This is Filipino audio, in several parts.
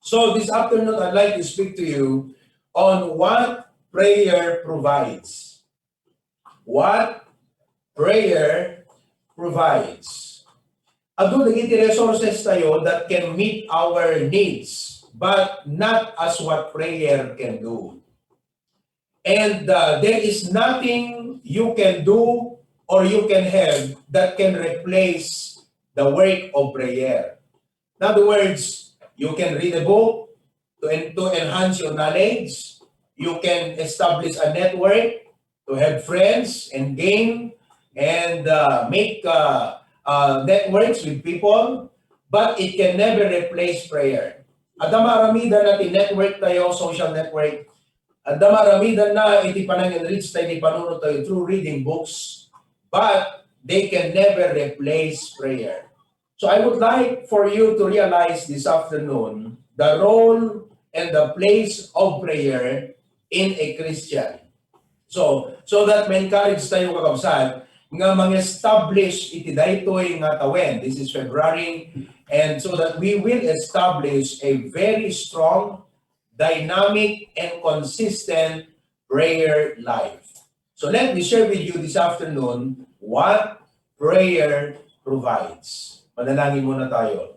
So this afternoon, I'd like to speak to you on what prayer provides. What prayer provides. Ado dagiti resources tayo that can meet our needs, but not as what prayer can do. And there is nothing you can do or you can have that can replace the work of prayer. In other words, you can read a book to enhance your knowledge. You can establish a network to have friends and gain and make networks with people, but it can never replace prayer. At maramida natin network tayo, social network, at maramidan na iti panang-enrich tayo, iti panunod tayo through reading books, but they can never replace prayer. So I would like for you to realize this afternoon the role and the place of prayer in a Christian. So that may encourage tayo kakabsat nga mang-establish iti daytoy nga tawen. This is February, and so that we will establish a very strong, dynamic, and consistent prayer life. So let me share with you this afternoon what prayer provides. Manalangin muna tayo.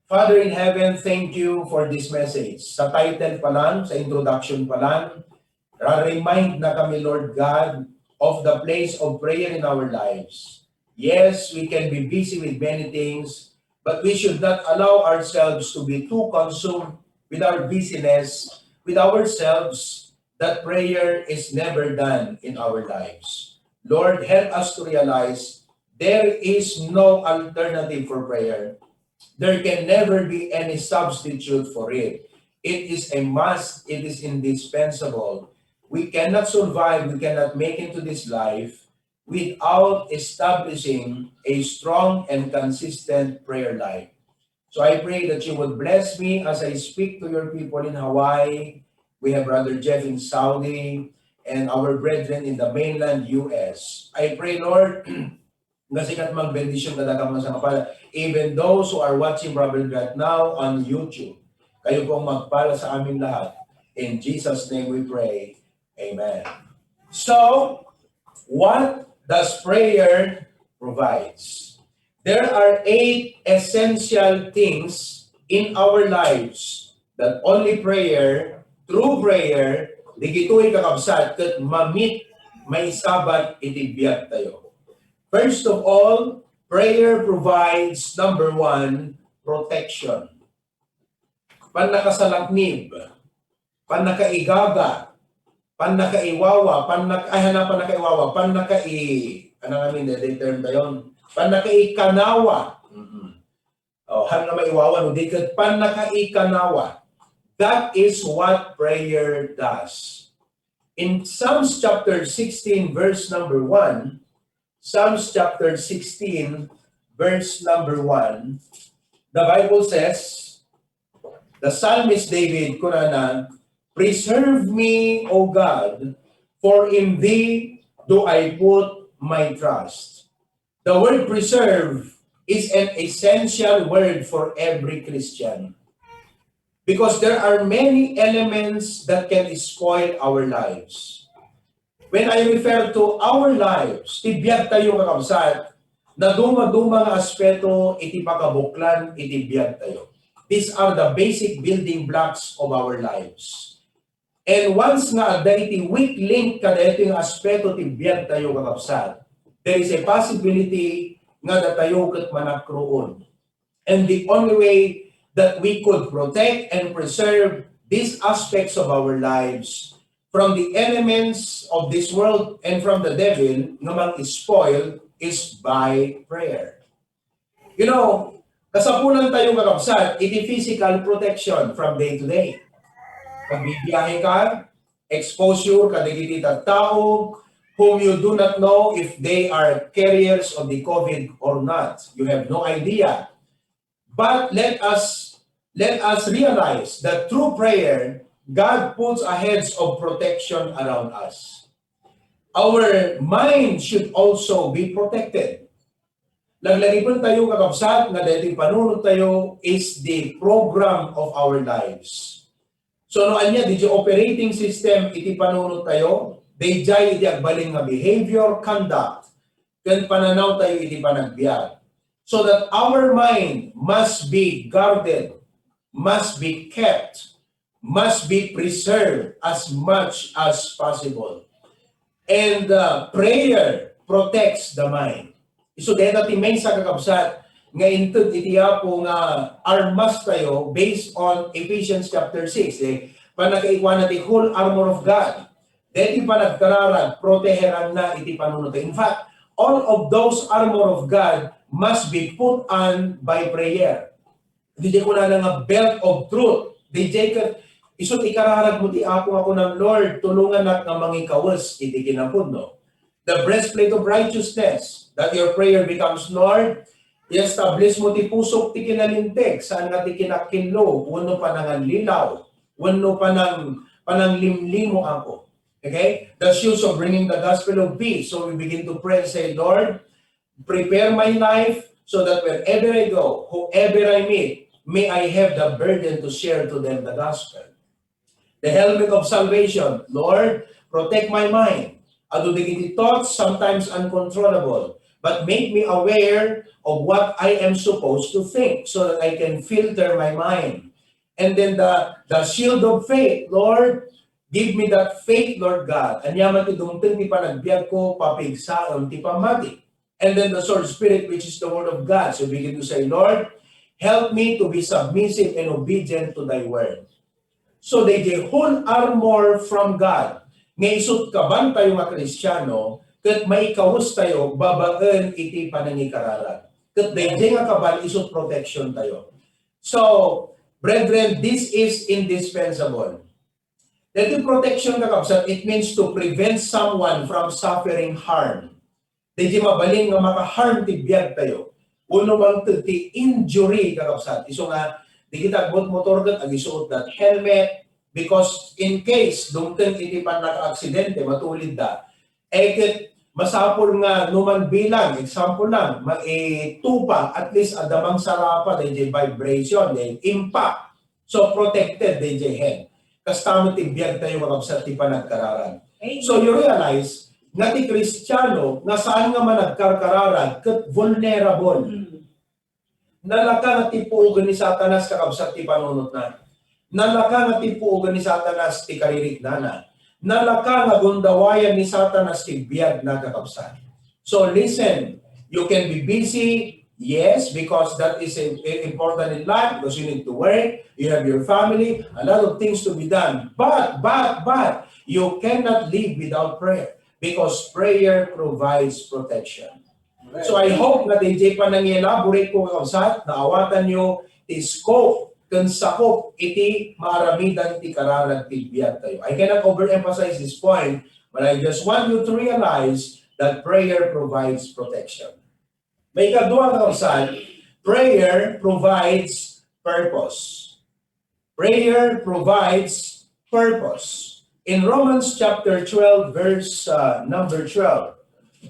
Father in heaven, thank you for this message. Sa title pa lang, sa introduction pa lang, remind na kami, Lord God, of the place of prayer in our lives. Yes, we can be busy with many things, but we should not allow ourselves to be too consumed with our busyness, with ourselves, that prayer is never done in our lives. Lord, help us to realize there is no alternative for prayer. There can never be any substitute for it. It is a must, it is indispensable. We cannot survive, we cannot make it to this life without establishing a strong and consistent prayer life. So I pray that you would bless me as I speak to your people in Hawaii. We have Brother Jeff in Saudi and our brethren in the mainland U.S. I pray, Lord, na sikat mag-bendisyon na dagang sa kapala. Even those who are watching Brother right now on YouTube, kayo pong magpala sa amin lahat. In Jesus' name we pray. Amen. So, what does prayer provides? There are 8 essential things in our lives that only prayer, true prayer, di gito'y kakabsat kat mamit may sabat itibiyat tayo. First of all, prayer provides, number 1, protection. Panakasalaknib, panakaigaga, panakaiwawa, ano namin, the term na yun? Panakaikanawa. Hang na maiwawa, no? Panakaikanawa. That is what prayer does. In Psalms chapter 16, verse number 1, Psalms chapter 16, verse number 1, the Bible says, the psalmist David, kunana, preserve me, O God, for in thee do I put my trust. The word preserve is an essential word for every Christian because there are many elements that can spoil our lives. When I refer to our lives, tibiyag tayo kakabsat, na duma-duma nga aspeto, iti pakabuklan, itibiyag tayo. These are the basic building blocks of our lives. And once nga ada iti weak link kada ito yung aspeto, tibiyag tayo kakabsat, there is a possibility nga datayo ket manakroon. And the only way that we could protect and preserve these aspects of our lives from the elements of this world and from the devil nga mag-spoil is by prayer. You know, kasapulan tayo kakabsat, iti physical protection from day to day. Pag bibiyahe ka, exposure kadigiti tao, whom you do not know if they are carriers of the COVID or not. You have no idea. But let us realize that through prayer, God puts a hedge of protection around us. Our mind should also be protected. Laglaripon tayo kakabsat nga dahil panunod tayo is the program of our lives. So no anya di operating system iti panunod tayo, dayjay iti agbaling nga behavior, conduct, ken pananaw tayo iti panagbiag. So that our mind must be guarded, must be kept, must be preserved as much as possible. And prayer protects the mind. So dahil natin may sa kakabsat, nga intud itiya po nga armas tayo based on Ephesians chapter 6. Panakaikuan natin whole armor of God. Dahil panagkararan, proteheran na iti panunod. In fact, all of those armor of God must be put on by prayer. DJ ko na nga belt of truth. DJ ka, isot ikararag mo ti ako ng Lord, tulungan na nga mangikawas iti kinapod, no? The breastplate of righteousness, that your prayer becomes, Lord, i-establish mo ti pusok ti kinalintek, saan nga ti kinakinlo, wano pa nang lilaw, wano pa nang limlimo ako. Okay? The shoes of bringing the gospel of peace. So we begin to pray and say, Lord, prepare my life so that wherever I go, whoever I meet, may I have the burden to share to them the gospel. The helmet of salvation, Lord, protect my mind. Adudigiti thoughts, sometimes uncontrollable, but make me aware of what I am supposed to think so that I can filter my mind. And then the shield of faith, Lord, give me that faith, Lord God. Anyaman ti dumteng ti panagbiag ko, papigsaon ti pamati. And then the sword spirit, which is the word of God. So begin to say, Lord, help me to be submissive and obedient to thy word. So they whole armor from God. Nga isut kaban tayo nga Kristiyano, kat may kawus tayo, babaan iti panangikararan. Kat they nga kaban isut protection tayo. So, brethren, this is indispensable. That the protection kakabsat, it means to prevent someone from suffering harm. Di mabaling nga maka-harm ti biyag tayo. Uno bang ti injury kakabsat. Iso nga, di kita agbot motor kat, agisuot that helmet, because in case dumteng iti pan naka-aksidente, matulid da, eket masapol nga numan bilang, example lang, maitupa, at least adamang sarapa, DJ vibration, impact. So protected, DJ head. Kastamo ti biyag tayo makabsat ti panagkararan. So you realize, nga ti Kristiyano, nga saan nga managkarkararan, kat vulnerable. Nalaka nga ti puugan ni Satanas kakabsat ti panunot na. Nalaka nga ti puugan ni Satanas ti karirik na. Nalaka nga gundawayan ni Satanas ti biyag na kakabsat. So listen, you can be busy, yes, because that is important in life, because you need to work, you have your family, a lot of things to be done. But, you cannot live without prayer, because prayer provides protection. So I hope na DJ pa nang i-elaborate ko kakabsat, na awatan nyo ti scope, kung sakop iti maaramidan ti kararag ti biyag tayo. I cannot overemphasize this point, but I just want you to realize that prayer provides protection. May ikadua kakabsat, prayer provides purpose. Prayer provides purpose. In Romans chapter 12, verse number 12,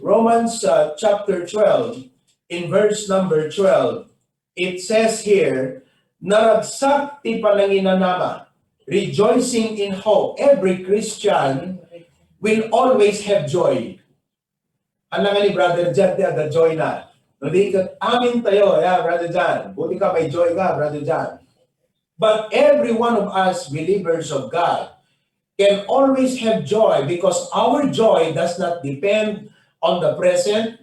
Romans chapter 12, in verse number 12, it says here, naragsak ti pananginanama, rejoicing in hope. Every Christian will always have joy. Ano nga ni Brother Jan, the joy na. Hindi ka, amin tayo, Brother Jan. Buti ka may joy ka, Brother Jan. But every one of us, believers of God, can always have joy because our joy does not depend on the present.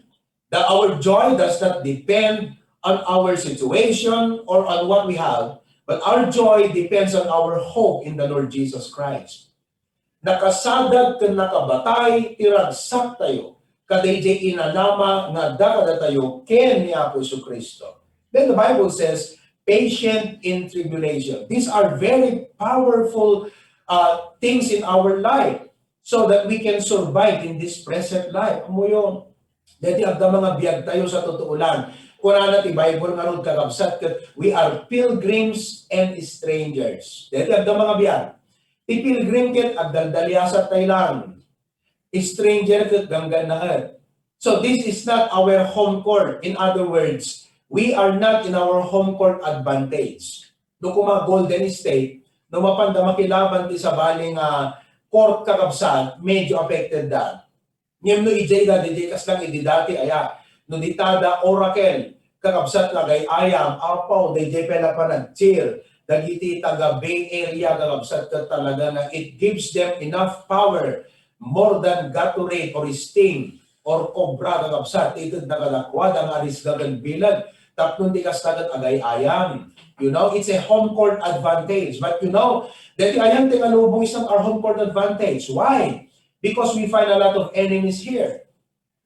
Our joy does not depend on our situation or on what we have, but our joy depends on our hope in the Lord Jesus Christ. Nakasadag ken nakabatay, tiragsak tayo, kadayjay inanama nga dakada tayo ken ni Apo Jesucristo. Then the Bible says, patient in tribulation. These are very powerful things in our life so that we can survive in this present life. Amo yun. Dati agda mga biyag tayo sa totoo lang. Kuna na ti Bible nga ron kakabsat kat we are pilgrims and strangers. Dahil agda mga biyag. Ti pilgrim ket agdaldaliasat tayo lang. Stranger ket ganggan na ket. So this is not our home court. In other words, we are not in our home court advantage. No kuma Golden State, no mapanda makilaban ti sa baling court kakabsat, medyo affected da. Ngem no ijay da, DJ kas lang ididati aya. No ditada Oracle, kakabsat lagay ayam, apaw, DJ pela pa nag-chill. Dagiti taga Bay Area kakabsat ka talaga na it gives them enough power more than Gatorade or Sting or Cobra kakabsat. Ito nagalakwad ang aris gagan bilag. Tapnon di kastagat agay ayam. You know, it's a home court advantage. But you know, that ayam tingalubong isang our home court advantage. Why? Because we find a lot of enemies here.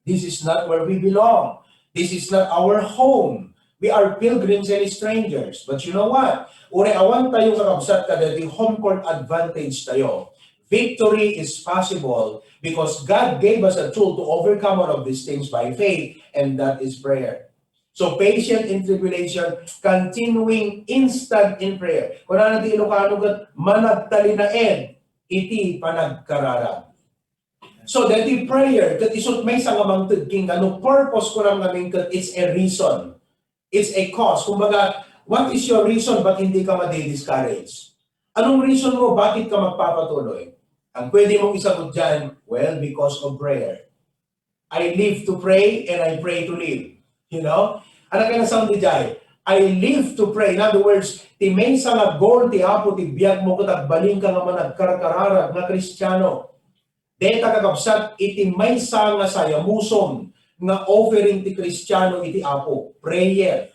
This is not where we belong. This is not our home. We are pilgrims and strangers. But you know what? Uri awan tayo kakabsat ka dati home court advantage tayo. Victory is possible because God gave us a tool to overcome all of these things by faith, and that is prayer. So patient in tribulation, continuing instant in prayer. Kung ano natin Ilocano gat managtalinaed, iti panagkararag. So that the prayer, that isot may sangamang tagking, ano purpose ko lang namin kat, it's a reason. It's a cause. Kumbaga, what is your reason ba't hindi ka madi-discourage? Anong reason mo bakit ka magpapatuloy? Ang pwede mong isagot dyan, well, because of prayer. I live to pray and I pray to live. You know? Ano ka na sound di jay? I live to pray. In other words, ti may sa nga goal, ti apo, ti biyag mo katag baling ka nga managkarkararag nga Kristiyano. Deta kakabsat, iti may sa nga sayamusom nga offering ti Kristiyano iti apo. Prayer.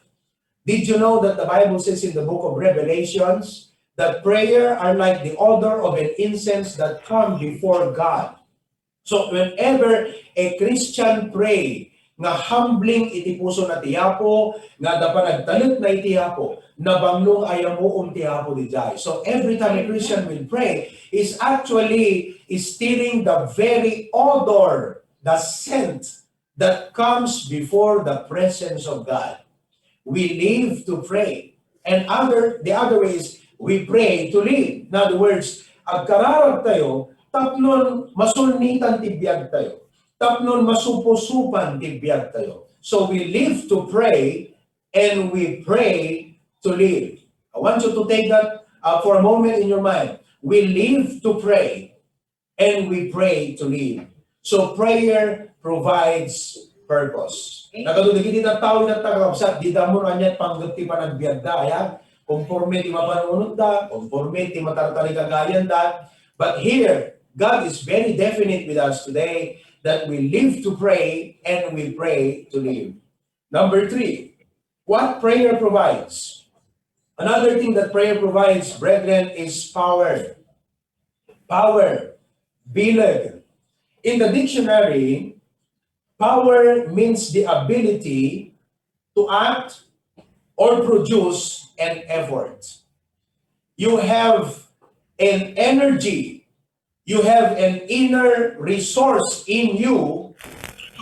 Did you know that the Bible says in the book of Revelations that prayer are like the odor of an incense that come before God? So whenever a Christian pray, nga humbling iti puso na tiyapo, nga dapanagtalit na itiyapo, na bangnong ayamuom tiyapo di jay. So every time a Christian will pray, is actually stealing the very odor, the scent that comes before the presence of God. We live to pray. And the other way is, we pray to live. In other words, agkararag tayo, tapnon masulnitan tibiyag tayo. Tapnon masupusupan tibiyag tayo. So we live to pray and we pray to live. I want you to take that for a moment in your mind. We live to pray and we pray to live. So prayer provides purpose. Nakadudig hindi na tao na tagawsat, di damo na niya pangguti pa nagbiag da, ya? Conforme ti mapanunod da, conforme ti matartali kagayan da. But here, God is very definite with us today that we live to pray and we pray to live. Number 3, what prayer provides? Another thing that prayer provides, brethren, is power. Power. Bilag. In the dictionary, power means the ability to act or produce an effort. You have an energy. You have an inner resource in you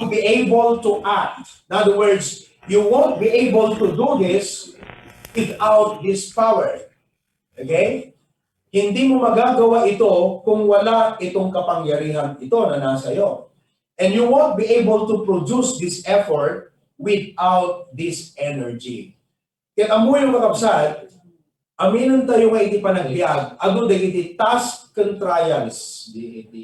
to be able to act. In other words, you won't be able to do this without this power. Okay? Hindi mo magagawa ito kung wala itong kapangyarihan ito na nasa iyo. And you won't be able to produce this effort without this energy. Kaya amoy yung kakabsat, aminon tayo nga iti panagbiag, ado digiti task and trials.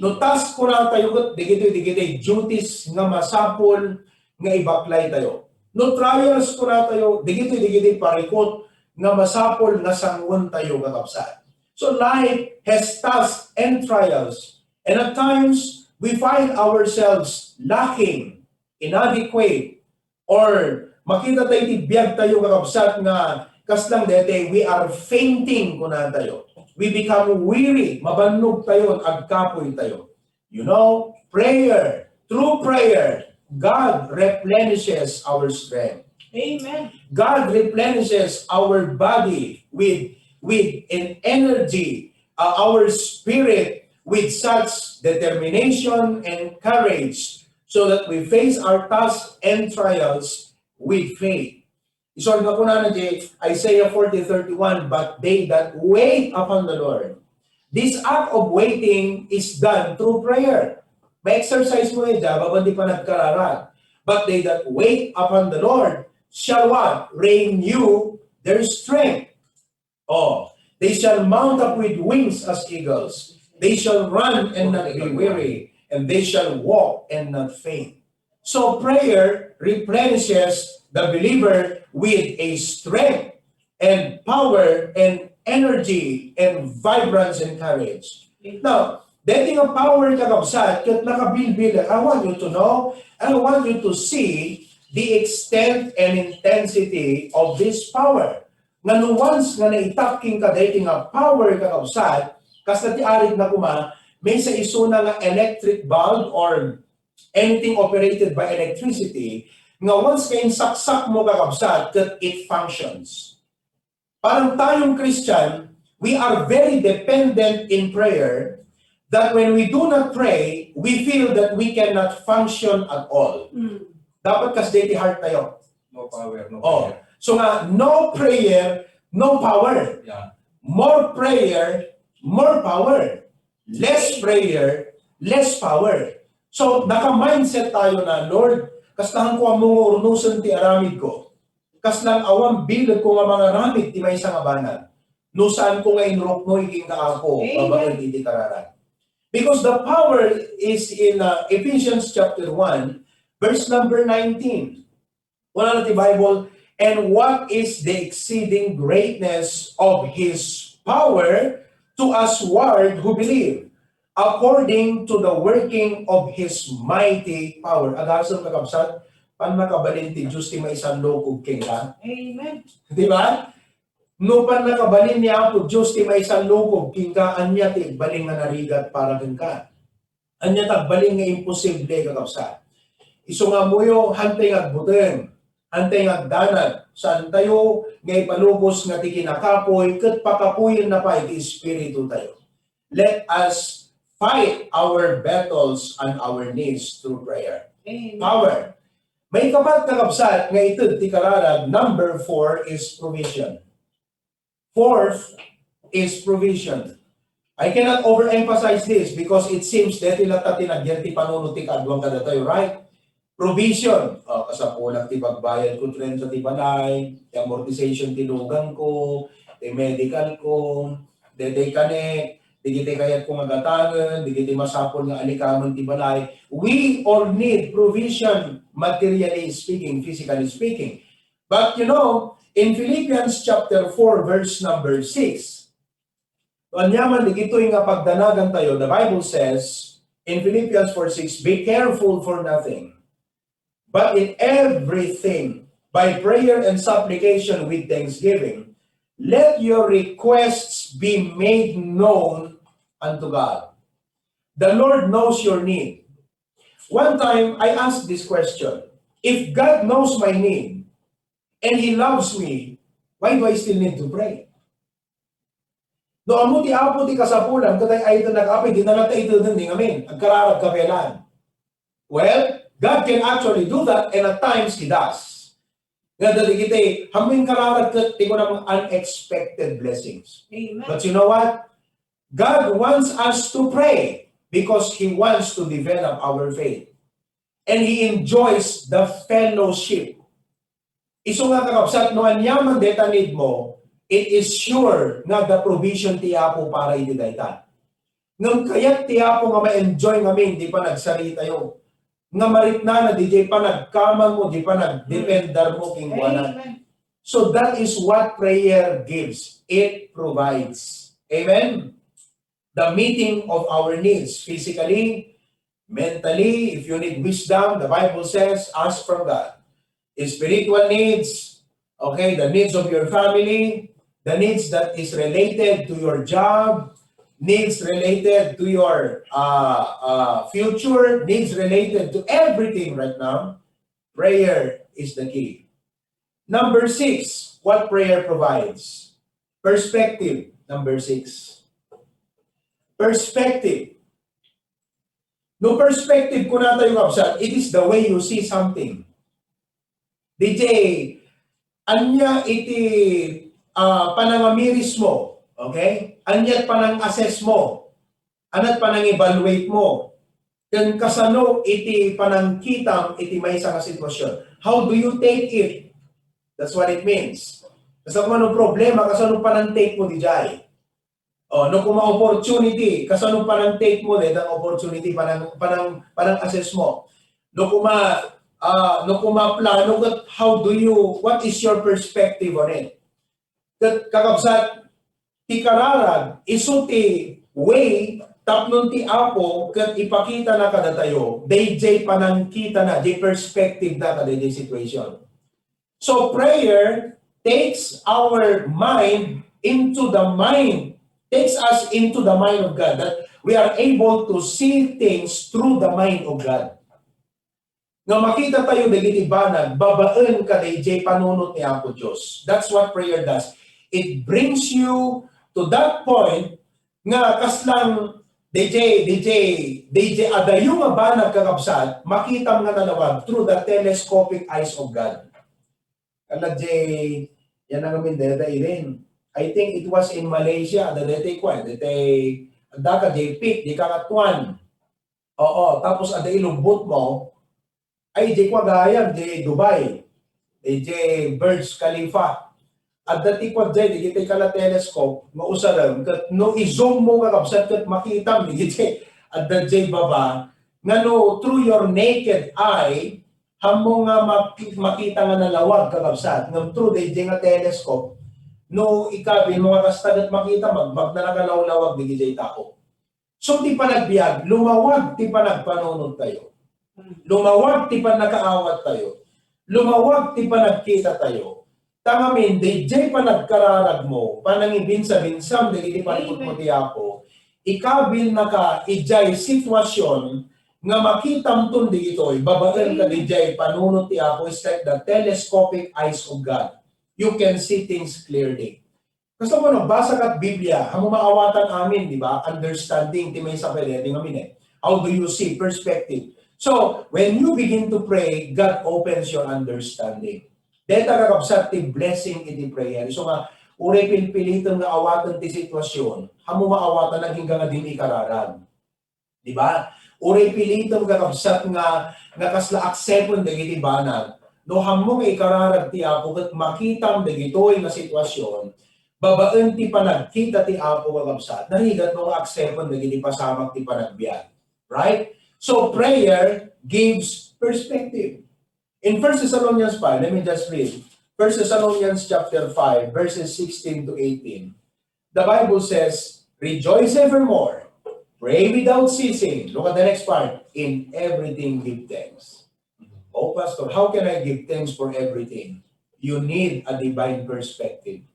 No task ko na tayo, digiti duties nga masapol, nga ibaklay tayo. No trials ko na tayo, digiti parikot, nga masapol, nga sangon tayo kakabsat. So life has tasks and trials. And at times, we find ourselves lacking, inadequate, or makita tayo tibiyag tayo kakabsat nga kaslang dete, we are fainting kunan tayo. We become weary, mabannog tayo, agkapoy tayo. You know, prayer, through prayer, God replenishes our strength. Amen. God replenishes our body with an energy, our spirit with such determination and courage so that we face our tasks and trials with faith. Isorg na po na Isaiah 40:31, but they that wait upon the Lord. This act of waiting is done through prayer. May exercise mo babandi pa nagkararag. But they that wait upon the Lord shall what? Renew their strength. Oh, they shall mount up with wings as eagles. They shall run and not be weary, and they shall walk and not faint. So prayer replenishes the believer with a strength and power and energy and vibrance and courage. Now, dating ang power kakabsat, kat nakabilbil, I want you to know, I want you to see the extent and intensity of this power. Nga no once nga naitapking ka dating ang power kakabsat, kas ti arit na kuma, may sa isuna nga electric bulb or anything operated by electricity, nga once kayong saksak mo kakabsat, that it functions. Parang tayong Christian, we are very dependent in prayer that when we do not pray, we feel that we cannot function at all. Dapat kasi heart tayo. No power, no Oh. prayer. So nga, no prayer, no power. Yeah. More prayer, more power. Less prayer, less power. So, naka-mindset tayo na, Lord, kastahan ko ang mga urunusan ti aramid ko. Kaslang awang bilog ko nga mga ramid ti may sangabanan. No saan ko nga inrok mo iking kaako, babagan iti kararan. Because the power is in Ephesians chapter 1, verse number 19. Wala na ti Bible, and what is the exceeding greatness of His power to us ward who believe, according to the working of His mighty power. Agasang kakabsat, pan nakabalin ti Diyos ti may isang lokog king ka. Amen. Di ba? No pan nakabalin niya po Diyos ti may isang lokog king ka, anya ti baling nga narigat para kin ka. Anya tagbaling nga imposible kakabsat. Iso nga muyo, hantay nga buteng, hantay nga danag, saan tayo ngay palubos nga ti kinakapoy, kat pakapuyin na pa iti espiritu tayo. Let us fight our battles and our needs through prayer. Amen. Power. May kapat kakabsat nga ito ti kararag, number 4 is provision. Fourth is provision. I cannot overemphasize this because it seems that ilata tinagyan ti panuno ti kadwang kada tayo, right? Provision. Kasapulang ti pagbayad ko tren sa ti balay, ti amortization ti lugan ko, ti medical ko, dede kanek, di kiti kayat kong agatangan, di kiti masapol nga alikaman ti balay. We all need provision, materially speaking, physically speaking. But you know, in Philippians chapter 4, verse number 6, anyaman, digito'y nga pagdanagan tayo, the Bible says, in Philippians 4:6, be careful for nothing, but in everything, by prayer and supplication with thanksgiving, let your requests be made known unto God. The Lord knows your need. One time, I asked this question, if God knows my need, and He loves me, why do I still need to pray? No, amo ti apo ti kasapulan, katay ay ito nag-apay, di na natin ito din ngamin, ang kararag kapelan. Well, God can actually do that, and at times He does. Nga dati kita, haming kararag kat, tingo namang unexpected blessings. Amen. But you know what? God wants us to pray because He wants to develop our faith. And He enjoys the fellowship. Iso nga kakabsat, no anyaman deta need mo, it is sure nga the provision ti Apo para iti dayta. Ngam kayat ti Apo nga ma-enjoy ngamin, di pa nagsarita yo. Nga maritna na di pa nagkamang mo, di pa nagdependar mo kingwanan. Amen. So that is what prayer gives. It provides. Amen? The meeting of our needs, physically, mentally, if you need wisdom, the Bible says, ask from God. Spiritual needs, okay, the needs of your family, the needs that is related to your job, needs related to your future, needs related to everything right now. Prayer is the key. Number 6, what prayer provides? Perspective, number 6. Perspective. No perspective ko na tayo kapsat, it is the way you see something. DJ, anya iti panangamiris mo, okay? Anyat panang-assess mo, anat panang-evaluate mo. Ken kasano iti panangkitam iti maysa nga sitwasyon. How do you take it? That's what it means. Kasano man ang problema, kasano panang-take mo di jay. No kung ma-opportunity, kasano panang-take mo di ang opportunity panang assess mo. No kung ma-plano, what is your perspective on it? Kakabsat, ti kararag, iso ti way, tapnon ti apo, kat ipakita na kada tayo, DJ panangkita na, di perspective na kada di situation. So prayer takes our mind takes us into the mind of God, that we are able to see things through the mind of God. Nga makita tayo dagiti banag, babaan ka DJ panunot ni Apo Diyos. That's what prayer does. It brings you to that point nga kaslang DJ adayo nga banag kakabsat, makita nga nalawag through the telescopic eyes of God. Kala yan ang amin deta irin. I think it was in Malaysia, dete kwan, daka peak, di kakatuan. Oo, tapos ada ilubot mo, ay di kwa gayam, di Dubai, di Burj Khalifa. At dati kwa di kita kala telescope, mausaram, kat no i-zoom mo kakabsat kat makita mo, di at dati baba, nga no, through your naked eye, hamo nga makita nga nalawag kakabsat, nga through di nga telescope, no ikabin mga kastagat makita, magbag na nakalawlawag di gijay tao. So di pa nagbiag, lumawag, di pa nagpanunod tayo. Lumawag, ti pa nakaawat tayo. Lumawag, ti pa nagkita tayo. Tangamin, DJ pa nagkararag mo, panangibinsa-binsam, di panikot mo ti ako, ikabil na ka, ijay sitwasyon, nga makitam tun di ito'y, babagan ka DJ, panunod ti ako, is like the telescopic eyes of God. You can see things clearly. Kasi mo, basa ka't Biblia, ang maawatan amin, di ba? Understanding, ti may sa pwede, how do you see? Perspective. So, when you begin to pray, God opens your understanding. Deta kakabsat ti blessing iti prayer. So nga, uri pilpilitan nga awatan ti sitwasyon, hamo maawatan naging nga din ikararag. Di ba? Uri pilitan kakabsat nga kasla aksepon dagiti banag. No hamo nga ikararag ti apo ket makitam dagitoy nga sitwasyon, babaan ti panagkita ti apo kakabsat. Nahigat no aksepon dagiti pasamak ti panagbiag. Right? So prayer gives perspective. In 1 Thessalonians 5, let me just read. 1 Thessalonians chapter 5, verses 16 to 18. The Bible says, rejoice evermore, pray without ceasing. Look at the next part. In everything give thanks. Oh, Pastor, how can I give thanks for everything? You need a divine perspective.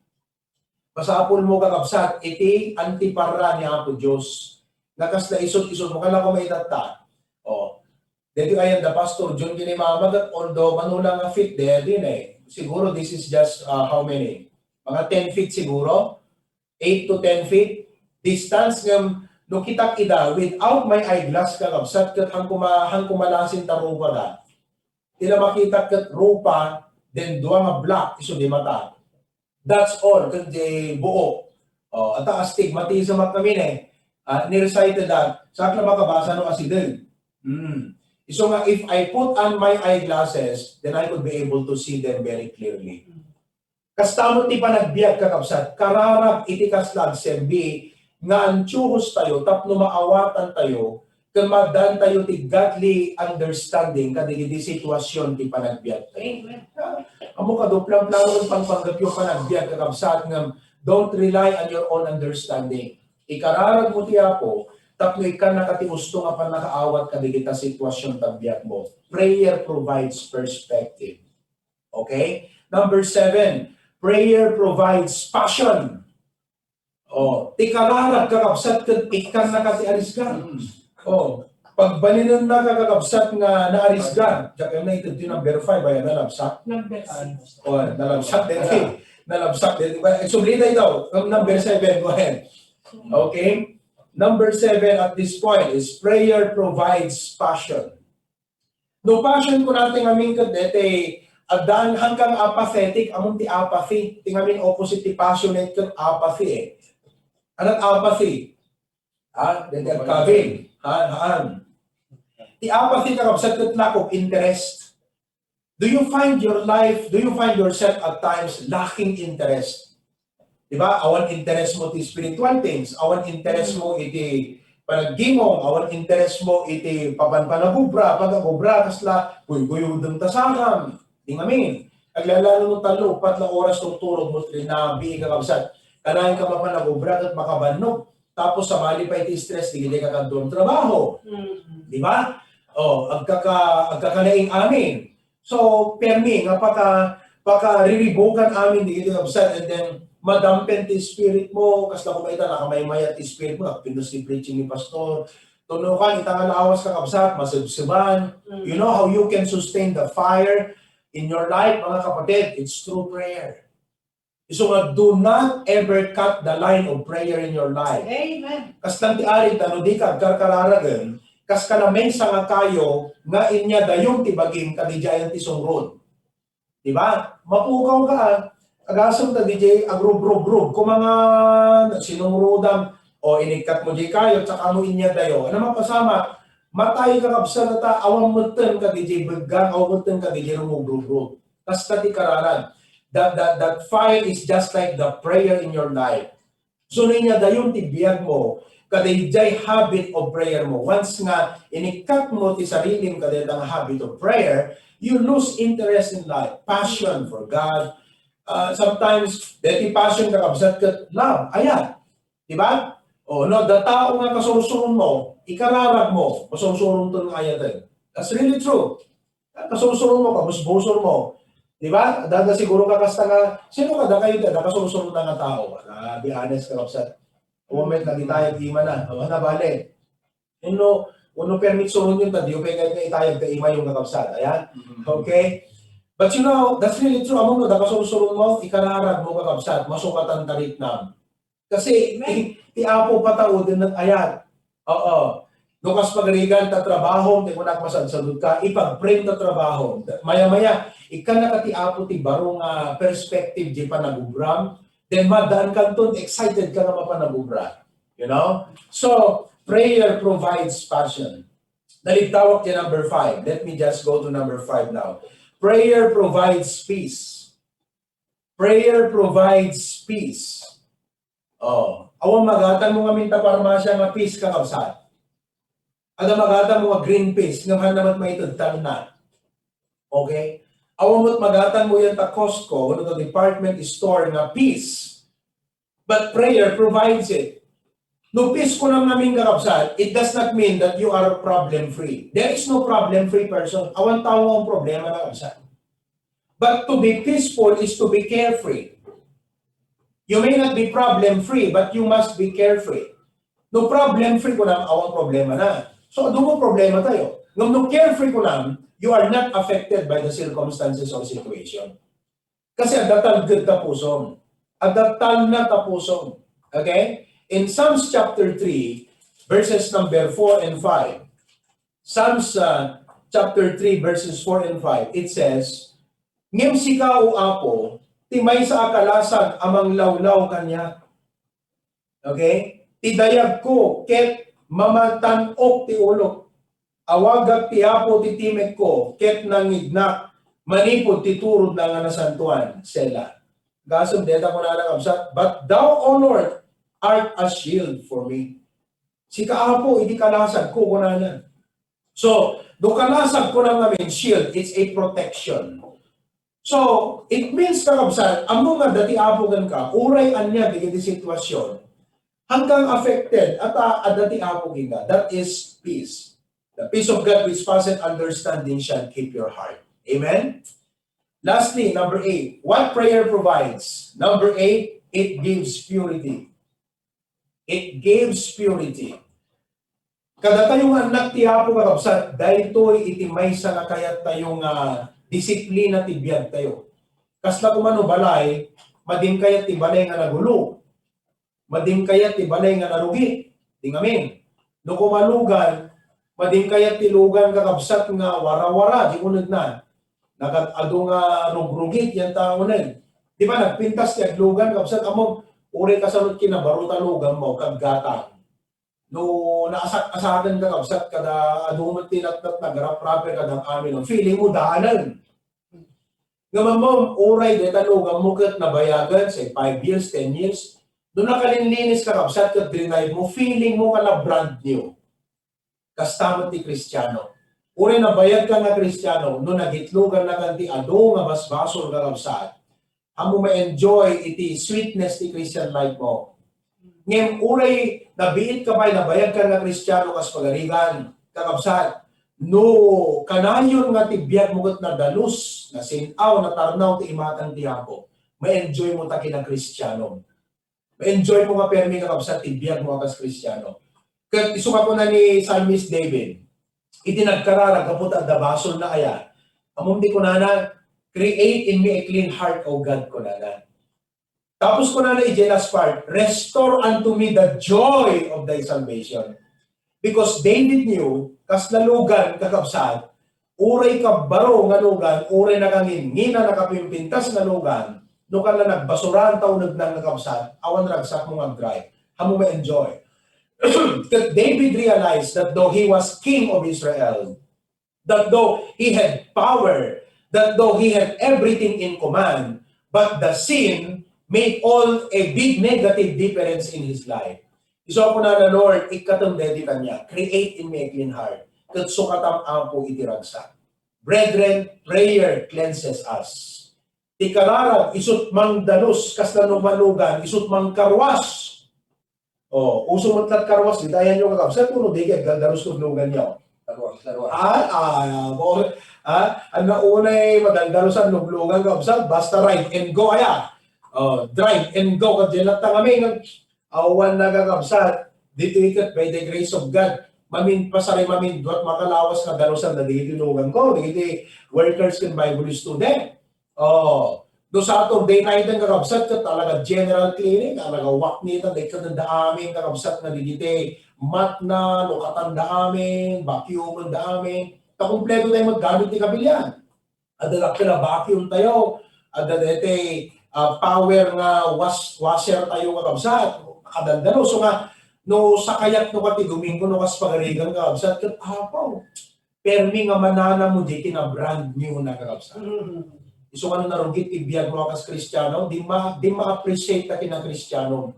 Pasapol mo kakabsat, iti antipara ni Apo Diyos. Nakasla isot-isot mo, kala ko may tata. Dito ayan the pastor, John ginimamagat, although manulang nga fit there din Siguro this is just how many? Mga 10 feet siguro? 8 to 10 feet? Distance ng no kitak ida, without my eyeglass kakabsat, kat hang kumalasin ta rupa da. Tila makita kat rupa, then duwa nga black, iso di mata. That's all, kat di buo. At ang astigmatism at namin nirecite that, sakla makabasa no asidin. So nga, if I put on my eyeglasses, then I could be able to see them very clearly. Kastamot ti panagbiag kakabsat, kararag iti kaslag sembi, nga antyuhos tayo, tapno maawatan tayo, kung madan tayo ti godly understanding, kadili sitwasyon ti panagbiag tayo. Amo ka duplang plano ng pangpanggapyo panagbiag kakabsat, nga don't rely on your own understanding. Ikararag mo ti ako, tapno ikan nakatiusto nga pa nakaawat kadigita sitwasyon tagbiag mo. Prayer provides perspective. Okay? Number 7, prayer provides passion. Ti kararag kakabsat ket ikan nakatiarisgan. Pagbalinan na kakabsat nga naarisgan. Diyan na ito din number 5 ay nalabsak. Nalabsak din. Nalabsak din. Sublita ito. Number 7, go ahead. Okay? Number 7 at this point is prayer provides passion. No passion ko natin aming kadete, adaan hanggang apathetic, among ti apathy. Tingamin opposite ti passionate kat apathy Anong apathy? Dete at kabin. Ti apathy kakabsat ket lack of interest. Do you find yourself at times lacking interest? Diba? Awan interest mo ti spiritual things, awan interest mo iti panaggimong, awan interest mo iti papanpanagubra, pagagubra, kasla, guyudang tasakam. Di ngamin. Aglalalo ng talo, patla oras tutulog mo, trinabi, kakabsat. Kanahin ka mapanagubra at makabanog. Tapos sa mali pa iti stress, di ka doon trabaho. Di ba? Agkakanaing amin. So, permi, nga paka-riribukan amin, di ka kakabsat, and then, madampen ti spirit mo, kasla kumaita, nakamaymaya ti spirit mo, pindos ti preaching ni pastor, tunukan, itang alawas kakabsat, masibsiban. You know how you can sustain the fire in your life, mga kapatid? It's through prayer. So do not ever cut the line of prayer in your life. Amen. Kaslang ti arit, di ka karkararagan, kas ka na mensa nga kayo, nga inya dayong tibagim, kadijayan ti sungrod. Diba? Mapukaw ka, agasam ta DJ, agrub-rub-rub, kung mga sinungrodam, o inikat mo di kayo, tsaka mo inya dayo. Ano mapasama? Matay ka kapsa na ta, awang mutan ka DJ, baggang, awang mutan ka DJ, rumug-rub-rub. Tas ka ti kararan. That fire is just like the prayer in your life. So niya dayon ti biyag mo, kadayjay habit of prayer mo. Once nga inikat mo ti sariling kadayjang habit of prayer, you lose interest in life, passion for God. Sometimes dati passion ka kabsat ket love. Ayan. Di ba? O no, the tao nga kasursuron mo, ikararag mo, kasursuron to ng ayat. That's really true. Kasursuron mo, kabusbusor mo. Di ba? Dada siguro ka kasta nga, sino ka da kayo da kasursuron na nga tao? Be honest ka kapsat. Moment na ditayag ima na. Na bale. Uno permit surun yun tadi, okay kayo itayag ka ima yung kakapsat. Ayan? Okay? But you know, that's really true. Among no, da kasursuron mo, ikararag mo kakapsat, masukatan tarik na. Kasi, ti-apo patao din at ayat. Oo. Lukas pagrigan ta trabaho, ti kunak masadsadod ka, ipag-frame ta trabaho. Maya-maya, ikan nakati-apo ti barong perspective di panagubram, then madaan kanton, excited ka nga mapanagubra. You know? So, prayer provides passion. Nalitawak niya number 5. Let me just go to number 5 now. Prayer provides peace. Prayer provides peace. Oh, awang magatan mo nga minta parmasya nga peace ka kapsat. Ada magatan mo nga green peace nga hanamat maitudtan na. Okay? Awang mo't magatan mo yan ta Costco, ano to department store nga peace. But prayer provides it. No peace ko lang namin kakapsat, it does not mean that you are problem-free. There is no problem-free person. Awan tao ang problema na kapsat. But to be peaceful is to be carefree. You may not be problem-free, but you must be carefree. No problem-free ko lang, awang problema na. So, doon mo problema tayo. No carefree ko lang, you are not affected by the circumstances or situation. Kasi adatal good tapusong. Adatal na tapusong. Okay? In Psalms chapter 3, verses number 4 and 5, Psalms chapter 3, verses 4 and 5, it says, ngem sika o apo, timay sa akalasan amang lawlaw kanya. Okay? Tidayag ko, ket mamatan-ok ti ulok. Awagag ti apo ti timek ko, ket nangignak, manipod ti turod na nga nasantuan. Sela. Gasam deta ko na nakabsat, but thou, O Lord, art a shield for me. Si kaapo, hindi kalasag ko kunanan. So, do kalasag ko lang namin shield, it's a protection. So, it means kakabsat, amo nga dati apogan ka, uray anya di sitwasyon, hanggang affected at dati apogin ka. That is peace. The peace of God which passeth understanding shall keep your heart. Amen? Lastly, number 8, what prayer provides? Number 8, it gives purity. It gives purity. Kada tayong anak ti apo kakabsat, daytoy itimay sa nakayat tayong disiplina ti biyag tayo. Kasla kumano balay, mading kayat ti balay nga nagulo. Mading kayat ti balay nga narugi. Tingamin. No kumalugan, mading kayat ti lugan kakabsat nga wara-wara, di unod na. Nagatado nga rugrugit yan tao na. Di ba nagpintas ti aglugan kakabsat among uri kasalot kinabaruta lugan mo kaggatang. no naasagan ka kabsat kada adumat tinatnat nagrap-rapper kadang amin, feeling mo daanan. Nga mamam, uray de tanong ang mukat na bayagan sa 5 years, 10 years, doon na kalinlinis ka kabsat kat denied mo, feeling mo ka na brand new. Kastamot ti Kristiyano. Uray na bayad ka nga Kristiyano, no nagitlugan na kanti ado nga basbasol ka kabsat, amo ma-enjoy iti sweetness ti Christian life mo. Ngem uray nabiit ka ba'y nabayag ka nga Kristiyano kas pagarigan, kakabsat, no kanayon nga tibiyag mo kat na dalus, na sinaw, na tarnaw ti imatang tiyapo, ma-enjoy mo taki ng Kristiyano. Ma-enjoy mo nga permi kakabsat, tibiyag mo kas Kristiyano. Kat isuka ko na ni Psalmist David, itinagkarara kaput at dabasol na kaya, among di ko na create in me a clean heart, O God ko na. Tapos ko na i-jealous part, restore unto me the joy of thy salvation. Because David knew, kas lalugan kakabsat, uray ka baro nga lugan, uray na kangin, ngina nakapimpintas nga lugan, no ka na nagbasuran taunag ng kakabsat, awan ragsak mo nga dry, hamo ma-enjoy. David realized that though he was king of Israel, that though he had power, that though he had everything in command, but the sin made all a big negative difference in his life. So ako na Lord, ikatam dedi kanya, create in me a clean heart, kat sukatam ampo itiragsa. Brethren, prayer cleanses us. Tikararag, isut mang dalos, kas na numalugan, isut mang karwas. Uso mo tlat karwas, ditayan nyo kakabsat, puno digay, dalos nuglugan niya. Karwas. Ang naunay madaldalusan nuglugan kakabsat, basta ride and go aya. Drive and go, kadyalat na kami, awan na kakabsat, dito ikat by the grace of God, mamin pasari mamin, duat makalawas na dalusan na dito lugan ko, dito workers and Bible student. Do sa atong day night ang kakabsat ka talaga general cleaning, talaga wak nita, day ka nanda amin kakabsat na digite, mat na, lukatan da amin, vacuum da amin, kakumpleto tayo maggamit ni kabilyan. Adalak ka na vacuum tayo, adalete power nga washer tayo kakabsat, kadaldalo. So nga, no sakayat no kati Domingo no kas pagarigan kakabsat, kat apaw, permi nga manana mo di na brand new na kakabsat. So ano narugit ibiyag mo kas Kristiyano, di ma-appreciate na kinang Kristiyano.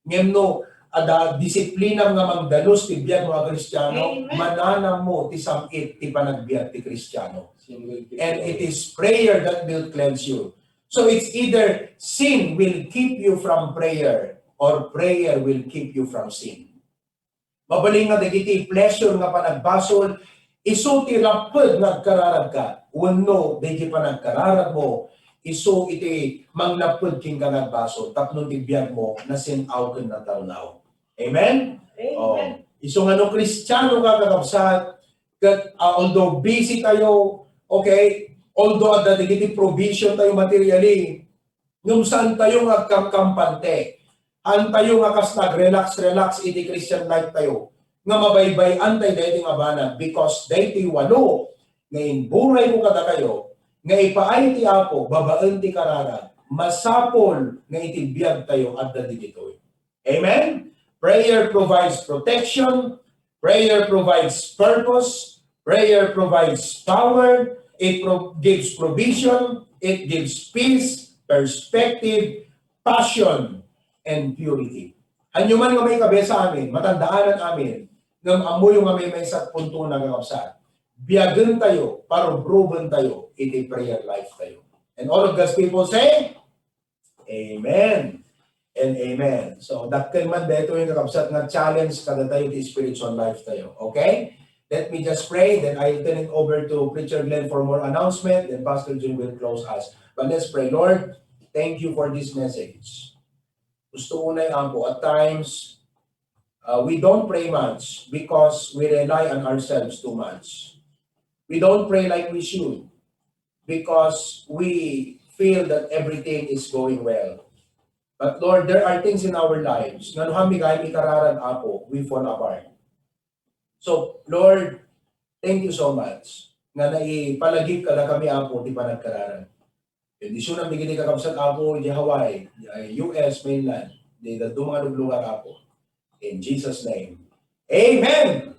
Ngayon no, ada disiplina nga magdalos ti biyag mo Kristiyano, manana mo ti samit ti panagbiag ti Kristiyano. And it is prayer that will cleanse you. So it's either sin will keep you from prayer or prayer will keep you from sin. Mabaling nga dagiti pleasure nga panagbasol, iso ti rapod nagkararag ka. Wano, dahil pa nagkararag mo, iso iti manglapod king ka nagbasol, tapno ti biyag mo na sinaw ken na tawnaw. Amen? Amen. Iso nga no Kristiyano ka kakabsat, although busy tayo, okay, although at dagiti provision tayo materially, nung saan tayo nga kampante, an tayo nga kas nag-relax iti Christian life tayo, nga mabaybay antay dahil nga banat, because dahil walo, ngayon buray mo kada kayo, nga ipaay ti Apo, babaan ti karara, masapol nga itibiyag tayo at dadikitoy. Amen? Prayer provides protection, prayer provides purpose, prayer provides power, it gives provision, it gives peace, perspective, passion, and purity. Anyo man nga may kabesa amin, matandaanan amin, ng amoy nga may sa punto na kakapsat. Biyagan tayo, proven tayo, iti prayer life tayo. And all of God's people say, Amen and Amen. So, dakkel man dito yung kakabsat na challenge kada tayo di spiritual life tayo. Okay? Let me just pray, then I'll turn it over to Preacher Glenn for more announcement, then Pastor Jim will close us. But let's pray. Lord, thank you for this message. Gusto unay ampo, at times, we don't pray much because we rely on ourselves too much. We don't pray like we should because we feel that everything is going well. But Lord, there are things in our lives na nuhami kami kararan apo, we fall apart. So, Lord, thank you so much nga naipalagip ka na kami apo, di pa nagkararan. Hindi siya nang bigyan kakabsat apo, di Hawaii, di US mainland, di dumang lugar apo. In Jesus' name, Amen.